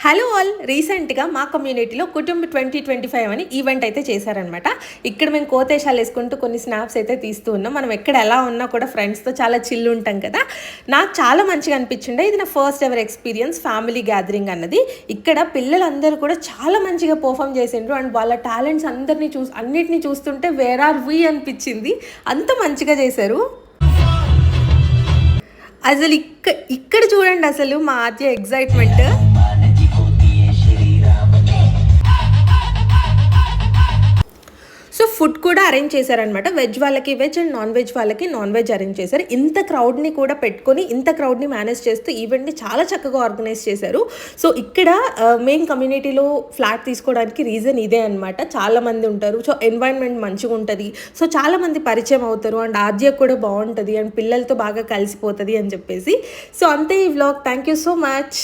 Hello all, రీసెంట్గా మా కమ్యూనిటీలో కుటుంబ 2025 అని ఈవెంట్ అయితే చేశారనమాట. ఇక్కడ మేము కోతేశాలు వేసుకుంటూ కొన్ని స్నాప్స్ అయితే తీస్తూ ఉన్నాం. మనం ఎక్కడ ఎలా ఉన్నా కూడా ఫ్రెండ్స్తో చాలా చిల్ ఉంటాం కదా. నాకు చాలా మంచిగా అనిపించిండే. ఇది నా first ever experience family gathering అన్నది. ఇక్కడ పిల్లలందరూ కూడా చాలా మంచిగా పర్ఫామ్ చేసిండ్రు అండ్ వాళ్ళ టాలెంట్స్ అన్నిటినీ చూస్తుంటే వేర్ ఆర్ వి అనిపించింది. అంత మంచిగా చేశారు. అసలు ఇక్కడ చూడండి, అసలు మా ఆద్య ఎగ్జైట్మెంట్. సో ఫుడ్ కూడా అరేంజ్ చేశారనమాట. వెజ్ వాళ్ళకి వెజ్ అండ్ నాన్ వెజ్ వాళ్ళకి నాన్ వెజ్ అరేంజ్ చేశారు. ఇంత క్రౌడ్ని కూడా పెట్టుకొని ఇంత క్రౌడ్ని మేనేజ్ చేస్తూ ఈవెంట్ని చాలా చక్కగా ఆర్గనైజ్ చేశారు. సో ఇక్కడ మెయిన్ కమ్యూనిటీలో ఫ్లాట్ తీసుకోవడానికి రీజన్ ఇదే అనమాట. చాలామంది ఉంటారు, సో ఎన్వైరన్మెంట్ మంచిగా ఉంటుంది, సో చాలామంది పరిచయం అవుతారు అండ్ ఆద్య కూడా బాగుంటుంది అండ్ పిల్లలతో బాగా కలిసిపోతుంది అని చెప్పేసి. సో అంతే ఈ vlog. Thank you so much.